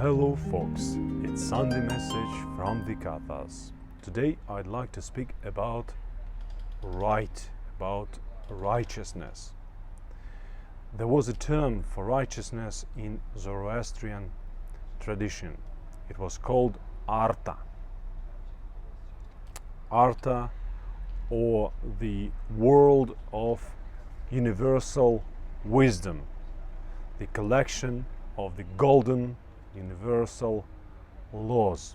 Hello folks, it's Sunday message from the Cathars. Today I'd like to speak about righteousness. There was a term for righteousness in Zoroastrian tradition. It was called Arta. Arta, or the world of universal wisdom, the collection of the golden universal laws,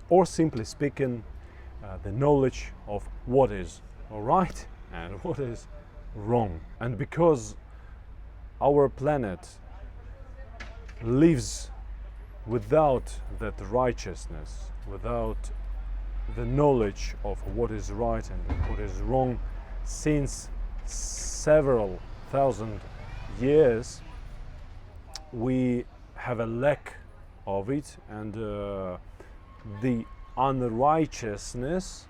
or simply speaking, the knowledge of what is right and what is wrong. And because our planet lives without that righteousness, without the knowledge of what is right and what is wrong since several thousand years, we have a lack of it, and the unrighteousness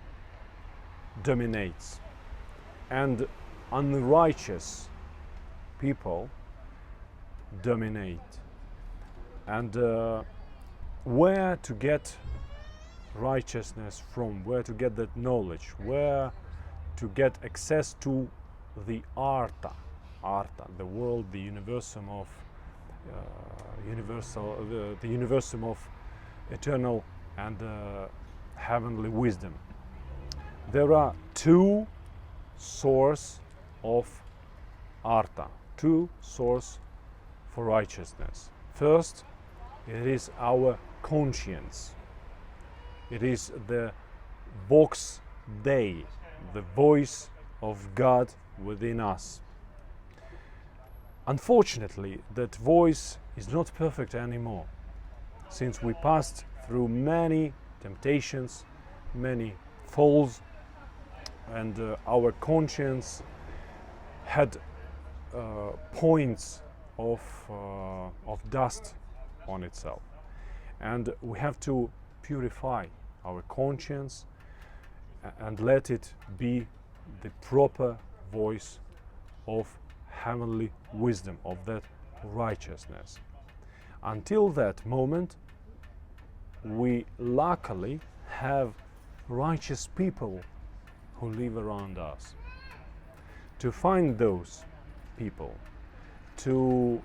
dominates, and unrighteous people dominate. And where to get righteousness from, where to get that knowledge, where to get access to the Arta, the world, the universum of the universum of eternal and heavenly wisdom. There are two sources of Arta, two sources for righteousness. First, it is our conscience. It is the Vox Dei, the voice of God within us. Unfortunately, that voice is not perfect anymore, since we passed through many temptations, many falls, and our conscience had points of dust on itself. And we have to purify our conscience and let it be the proper voice of heavenly wisdom, of that righteousness. Until that moment, we luckily have righteous people who live around us. To find those people, to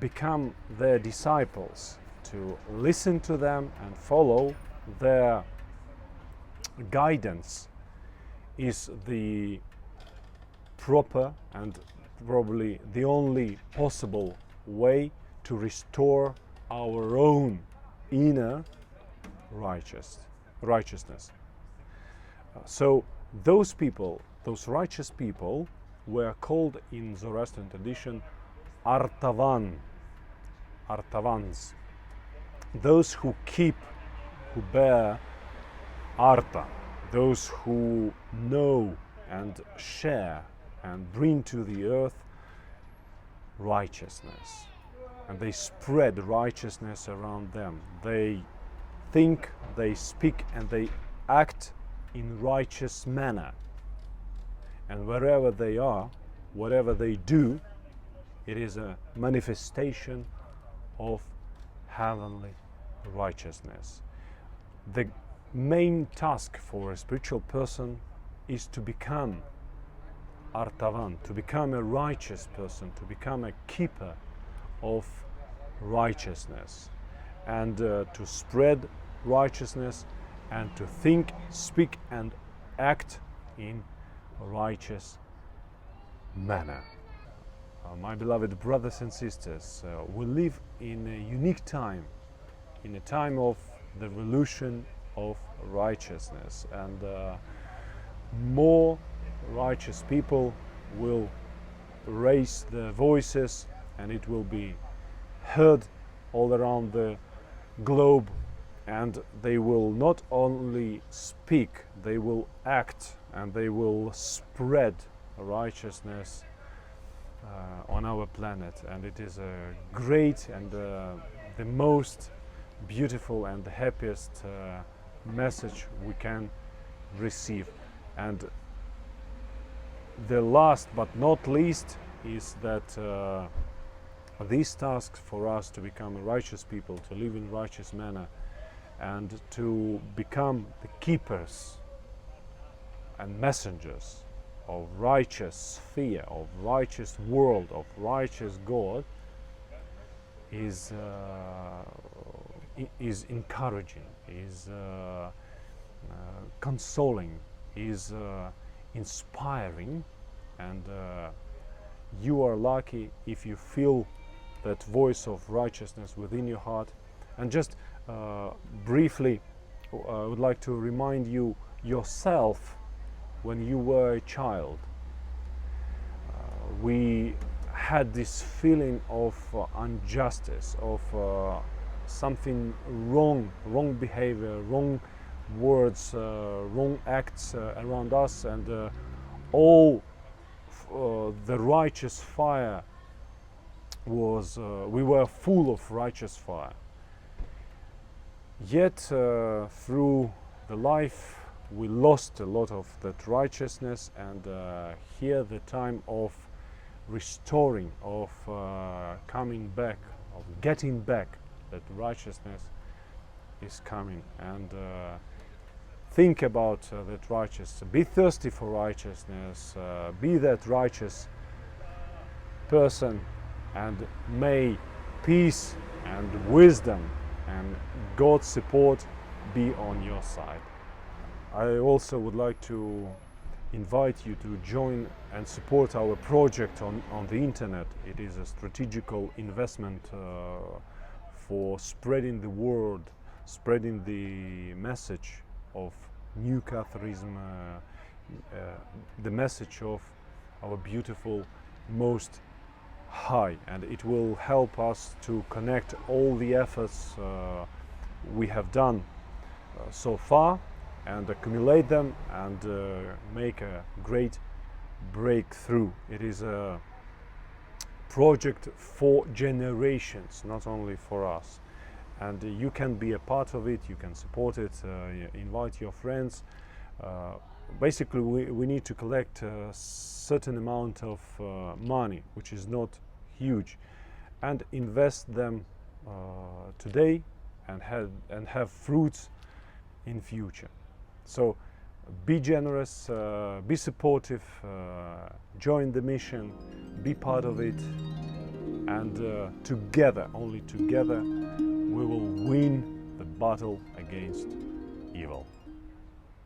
become their disciples, to listen to them and follow their guidance is the proper and probably the only possible way to restore our own inner righteousness. So those people, those righteous people, were called in Zoroastrian tradition Artavans, those who bear Arta, those who know and share and bring to the earth righteousness, and they spread righteousness around them. They think, they speak, and they act in righteous manner, and wherever they are, whatever they do, it is a manifestation of heavenly righteousness. The main task for a spiritual person is to become Artavan, to become a righteous person, to become a keeper of righteousness, and to spread righteousness, and to think, speak, and act in a righteous manner. My beloved brothers and sisters, we live in a unique time, in a time of the revolution of righteousness, and more righteous people will raise their voices, and it will be heard all around the globe, and they will not only speak, they will act, and they will spread righteousness on our planet. And it is a great and the most beautiful and the happiest message we can receive. And the last but not least is that these tasks for us to become a righteous people, to live in righteous manner, and to become the keepers and messengers of righteous sphere, of righteous world, of righteous God, is encouraging, is consoling, is inspiring, and you are lucky if you feel that voice of righteousness within your heart. And just briefly, I would like to remind you yourself when you were a child. We had this feeling of injustice, of something wrong, wrong behavior, wrong words, wrong acts around us, and all the righteous fire was, we were full of righteous fire. Yet through the life we lost a lot of that righteousness, and here the time of restoring, of coming back, of getting back that righteousness is coming. And think about that righteousness, be thirsty for righteousness, be that righteous person, and may peace and wisdom and God's support be on your side. I also would like to invite you to join and support our project on the internet. It is a strategical investment for spreading the word, spreading the message of new Catharism, the message of our beautiful Most High, and it will help us to connect all the efforts we have done so far, and accumulate them, and make a great breakthrough. It is a project for generations, not only for us, and you can be a part of it, you can support it, invite your friends. Basically we need to collect a certain amount of money, which is not huge, and invest them today, and have fruits in future. So be generous, be supportive, join the mission, be part of it, and together, only together, we will win the battle against evil.